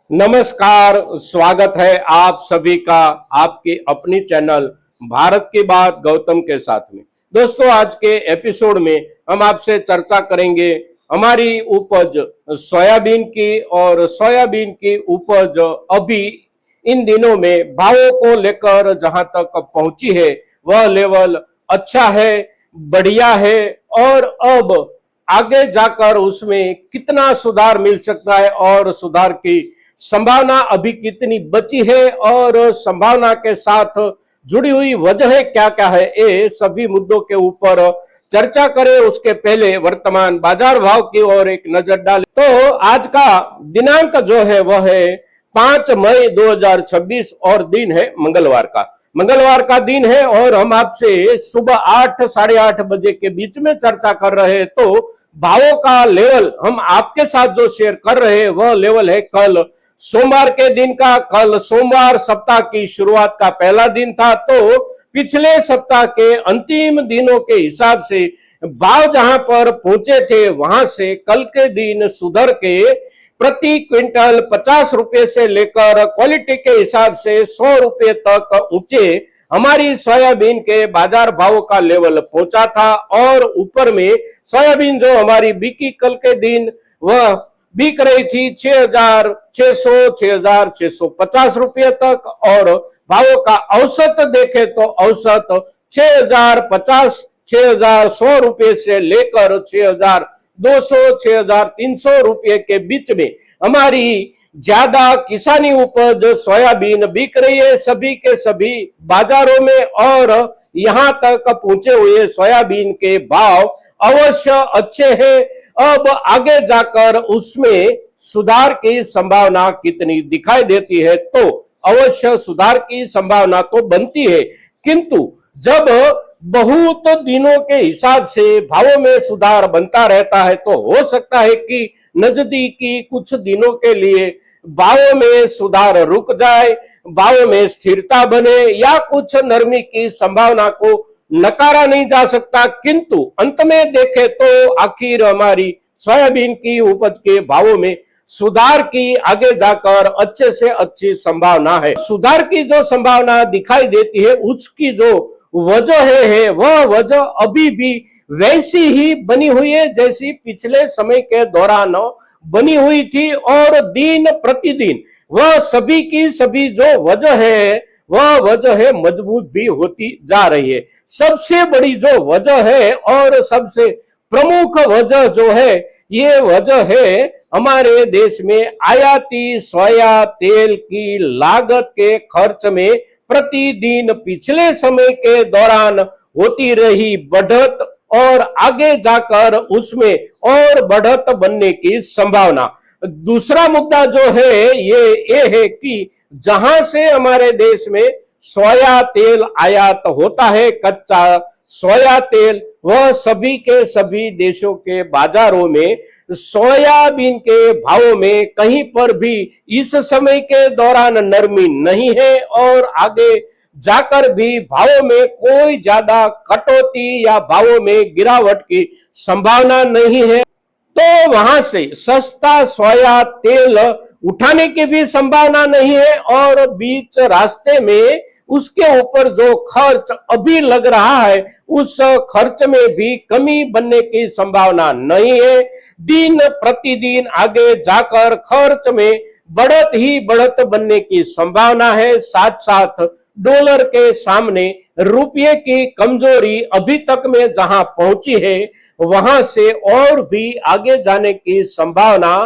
नमस्कार। स्वागत है आप सभी का आपके अपनी चैनल भारत की बात गौतम के साथ में। दोस्तों, आज के एपिसोड में हम आपसे चर्चा करेंगे हमारी उपज सोयाबीन की, और सोयाबीन की उपज अभी इन दिनों में भावों को लेकर जहां तक पहुंची है वह लेवल अच्छा है, बढ़िया है, और अब आगे जाकर उसमें कितना सुधार मिल सकता है और सुधार की संभावना अभी कितनी बची है, और संभावना के साथ जुड़ी हुई वजह क्या क्या है, ये सभी मुद्दों के ऊपर चर्चा करें। उसके पहले वर्तमान बाजार भाव की ओर एक नजर डालें। तो आज का दिनांक जो है वह है 5 मई 2026 और दिन है मंगलवार का दिन है, और हम आपसे सुबह 8 साढ़े 8 बजे के बीच में चर्चा कर रहे हैं। तो भावों का लेवल हम आपके साथ जो शेयर कर रहे हैं वह लेवल है कल सोमवार के दिन का। कल सोमवार सप्ताह की शुरुआत का पहला दिन था, तो पिछले सप्ताह के अंतिम दिनों के हिसाब से भाव जहां पर पहुंचे थे वहां से कल के दिन सुधर के प्रति क्विंटल 50 रुपए से लेकर क्वालिटी के हिसाब से 100 रुपए तक ऊंचे हमारी सोयाबीन के बाजार भावों का लेवल पहुंचा था। और ऊपर में सोयाबीन जो हमारी बिकी कल के दिन वह बिक रही थी 6,600 6,650 रुपये तक, और भावों का औसत देखे तो औसत 6,050 6,100 रुपये से लेकर 6,200 6,300 रुपये के बीच में हमारी ज्यादा किसानी उपज सोयाबीन बिक रही है सभी के सभी बाजारों में। और यहां तक पहुंचे हुए सोयाबीन के भाव अवश्य अच्छे हैं। अब आगे जाकर उसमें सुधार की संभावना कितनी दिखाई देती है, तो अवश्य सुधार की संभावना तो बनती है, किंतु जब बहुत दिनों के हिसाब से भावों में सुधार बनता रहता है तो हो सकता है कि नजदीकी कुछ दिनों के लिए भावों में सुधार रुक जाए, भावों में स्थिरता बने, या कुछ नरमी की संभावना को नकारा नहीं जा सकता। किंतु अंत में देखें तो आखिर हमारी सोयाबीन की उपज के भावों में सुधार की आगे जाकर अच्छे से अच्छी संभावना है। सुधार की जो संभावना दिखाई देती है उसकी जो वजह है वह वजह अभी भी वैसी ही बनी हुई है जैसी पिछले समय के दौरान बनी हुई थी, और दिन प्रतिदिन वह सभी की सभी जो वजह है वह वजह है मजबूत भी होती जा रही है। सबसे बड़ी जो वजह है और सबसे प्रमुख वजह जो है ये वजह है हमारे देश में आयाती सोया तेल की लागत के खर्च में प्रतिदिन पिछले समय के दौरान होती रही बढ़त, और आगे जाकर उसमें और बढ़त बनने की संभावना। दूसरा मुद्दा जो है ये है कि जहां से हमारे देश में सोया तेल आयात होता है, कच्चा सोया तेल, वह सभी के सभी देशों के बाजारों में सोयाबीन के भावों में कहीं पर भी इस समय के दौरान नरमी नहीं है, और आगे जाकर भी भावों में कोई ज्यादा कटौती या भावों में गिरावट की संभावना नहीं है। तो वहां से सस्ता सोया तेल उठाने की भी संभावना नहीं है, और बीच रास्ते में उसके ऊपर जो खर्च अभी लग रहा है उस खर्च में भी कमी बनने की संभावना नहीं है। दिन प्रतिदिन आगे जाकर खर्च में बढ़त ही बढ़त बनने की संभावना है। साथ साथ डॉलर के सामने रुपये की कमजोरी अभी तक में जहां पहुंची है वहां से और भी आगे जाने की संभावना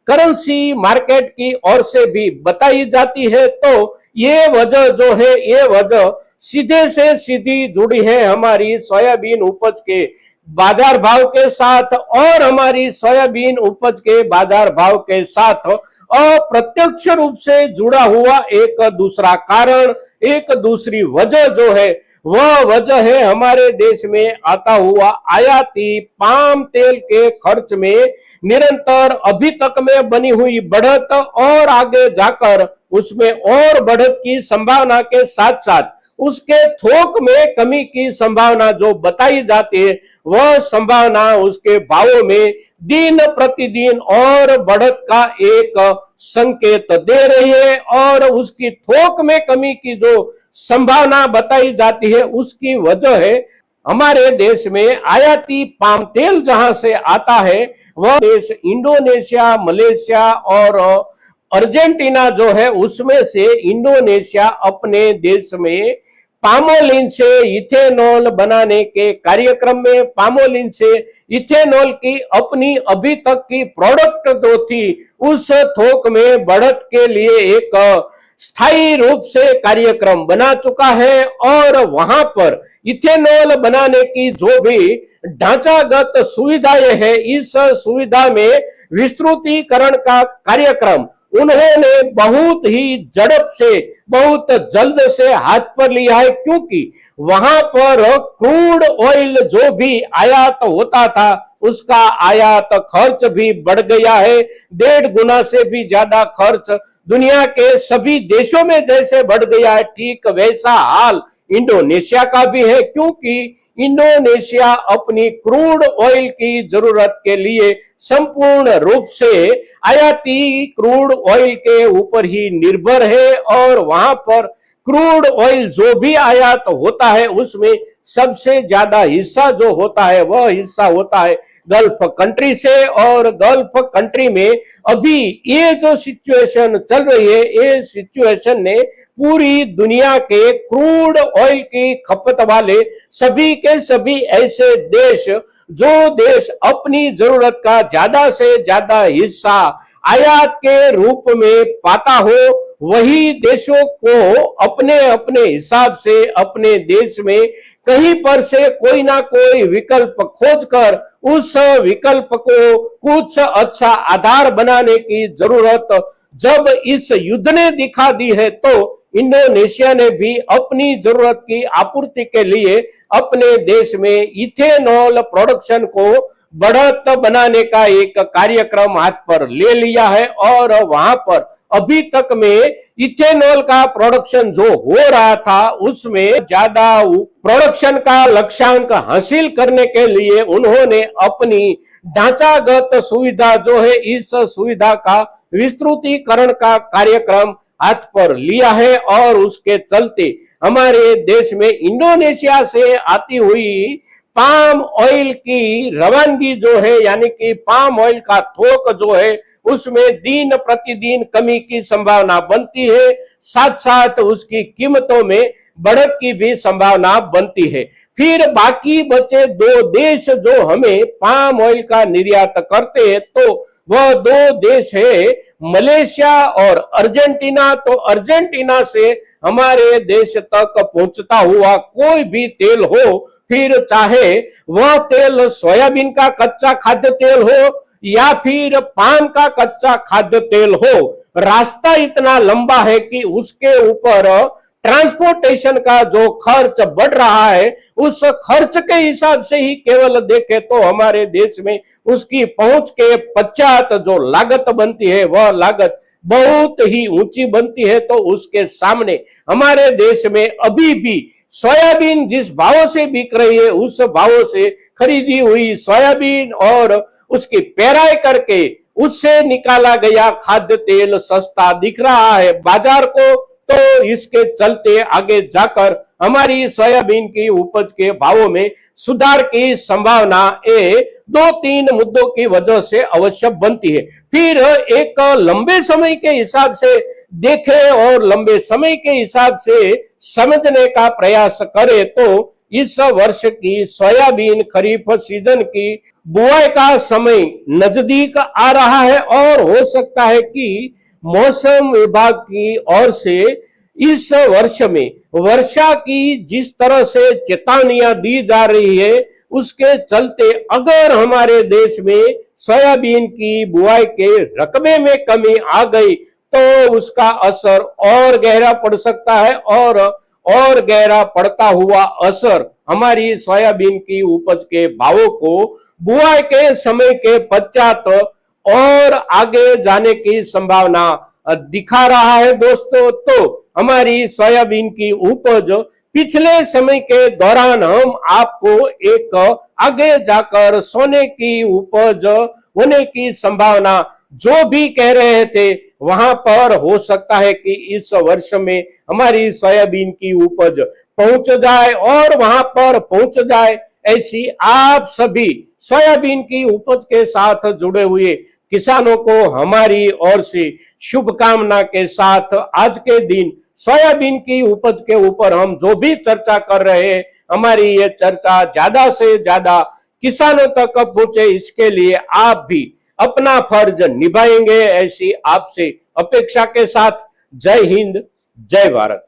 करेंसी मार्केट की ओर से भी बताई जाती है। तो ये वजह जो है ये वजह सीधे से सीधी जुड़ी है हमारी सोयाबीन उपज के बाजार भाव के साथ, और हमारी सोयाबीन उपज के बाजार भाव के साथ अप्रत्यक्ष रूप से जुड़ा हुआ एक दूसरा कारण, एक दूसरी वजह जो है वह वजह है हमारे देश में आता हुआ आयाती पाम तेल के खर्च में निरंतर अभी तक में बनी हुई बढ़त, और आगे जाकर उसमें और बढ़त की संभावना के साथ साथ उसके थोक में कमी की संभावना जो बताई जाती है वह संभावना उसके भावों में दिन प्रतिदिन और बढ़त का एक संकेत दे रही है। और उसकी थोक में कमी की जो संभावना बताई जाती है, उसकी वजह है हमारे देश में आयाती पाम तेल जहां से आता है, वह देश इंडोनेशिया, मलेशिया और अर्जेंटीना जो है, उसमें से इंडोनेशिया अपने देश में पामोलिन से इथेनॉल बनाने के कार्यक्रम में पामोलिन से इथेनॉल की अपनी अभी तक की प्रोडक्ट जो थी, उस थोक में बढ़त के लिए एक स्थायी रूप से कार्यक्रम बना चुका है। और वहां पर इथेनॉल बनाने की जो भी ढांचागत सुविधाएं है, इस सुविधा में विस्तृतीकरण का कार्यक्रम उन्होंने बहुत ही झड़प से, बहुत जल्द से हाथ पर लिया है, क्योंकि वहां पर क्रूड ऑयल जो भी आयात होता था, उसका आयात खर्च भी बढ़ गया है। 1.5 गुना से भी ज्यादा खर्च दुनिया के सभी देशों में जैसे बढ़ गया है, ठीक वैसा हाल इंडोनेशिया का भी है, क्योंकि इंडोनेशिया अपनी क्रूड ऑयल की जरूरत के लिए संपूर्ण रूप से आयाती क्रूड ऑयल के ऊपर ही निर्भर है। और वहां पर क्रूड ऑयल जो भी आयात होता है, उसमें सबसे ज्यादा हिस्सा जो होता है, वह हिस्सा होता है गल्फ कंट्री से। और गल्फ कंट्री में अभी ये जो सिचुएशन चल रही है, ये सिचुएशन ने पूरी दुनिया के क्रूड ऑयल की खपत वाले सभी के सभी ऐसे देश, जो देश अपनी जरूरत का ज्यादा से ज्यादा हिस्सा आयात के रूप में पाता हो, वही देशों को अपने अपने हिसाब से अपने देश में कहीं पर से कोई ना कोई विकल्प खोजकर उस विकल्प को कुछ अच्छा आधार बनाने की जरूरत जब इस युद्ध ने दिखा दी है, तो इंडोनेशिया ने भी अपनी जरूरत की आपूर्ति के लिए अपने देश में इथेनॉल प्रोडक्शन को बढ़त बनाने का एक कार्यक्रम हाथ पर ले लिया है। और वहां पर अभी तक में इथेनॉल का प्रोडक्शन जो हो रहा था, उसमें ज्यादा प्रोडक्शन का लक्ष्यांक हासिल करने के लिए उन्होंने अपनी ढांचागत सुविधा जो है, इस सुविधा का विस्तृतीकरण का कार्यक्रम हाथ पर लिया है। और उसके चलते हमारे देश में इंडोनेशिया से आती हुई पाम ऑयल की रवानगी जो है, यानी कि पाम ऑयल का थोक जो है, उसमें दिन प्रतिदिन कमी की संभावना बनती है, साथ साथ उसकी कीमतों में बढ़त की भी संभावना बनती है। फिर बाकी बचे 2 देश जो हमें पाम ऑयल का निर्यात करते हैं, तो वह 2 देश है मलेशिया और अर्जेंटीना। तो अर्जेंटीना से हमारे देश तक पहुंचता हुआ कोई भी तेल हो, फिर चाहे वह तेल सोयाबीन का कच्चा खाद्य तेल हो या फिर पान का कच्चा खाद्य तेल हो, रास्ता इतना लंबा है कि उसके ऊपर ट्रांसपोर्टेशन का जो खर्च बढ़ रहा है, उस खर्च के हिसाब से ही केवल देखें तो हमारे देश में उसकी पहुंच के पश्चात जो लागत बनती है, वह लागत बहुत ही ऊंची बनती है। तो उसके सामने हमारे देश में अभी भी सोयाबीन जिस भाव से बिक रही है, उस भाव से खरीदी हुई सोयाबीन और उसकी पेराई करके उससे निकाला गया खाद्य तेल सस्ता दिख रहा है बाजार को। तो इसके चलते आगे जाकर हमारी सोयाबीन की उपज के भावों में सुधार की संभावना 2-3 मुद्दों की वजह से अवश्य बनती है। फिर एक लंबे समय के हिसाब से देखें और लंबे समय के हिसाब से समझने का प्रयास करें, तो इस वर्ष की सोयाबीन खरीफ सीजन की बुआई का समय नजदीक आ रहा है। और हो सकता है कि मौसम विभाग की ओर से इस वर्ष में वर्षा की जिस तरह से चेतावनियां दी जा रही है, उसके चलते अगर हमारे देश में सोयाबीन की बुआई के रकबे में कमी आ गई, तो उसका असर और गहरा पड़ सकता है। और गहरा पड़ता हुआ असर हमारी सोयाबीन की उपज के भावों को बुआई के समय के पश्चात और आगे जाने की संभावना दिखा रहा है दोस्तों। तो हमारी सोयाबीन की उपज पिछले समय के दौरान हम आपको एक आगे जाकर सोने की उपज होने की संभावना जो भी कह रहे थे, वहां पर हो सकता है कि इस वर्ष में हमारी सोयाबीन की उपज पहुंच जाए और वहां पर पहुंच जाए। ऐसी आप सभी सोयाबीन की उपज के साथ जुड़े हुए किसानों को हमारी ओर से शुभकामना के साथ आज के दिन सोयाबीन की उपज के ऊपर हम जो भी चर्चा कर रहे हैं, हमारी ये चर्चा ज्यादा से ज्यादा किसानों तक पहुंचे, इसके लिए आप भी अपना फर्ज निभाएंगे, ऐसी आपसे अपेक्षा के साथ जय हिंद, जय भारत।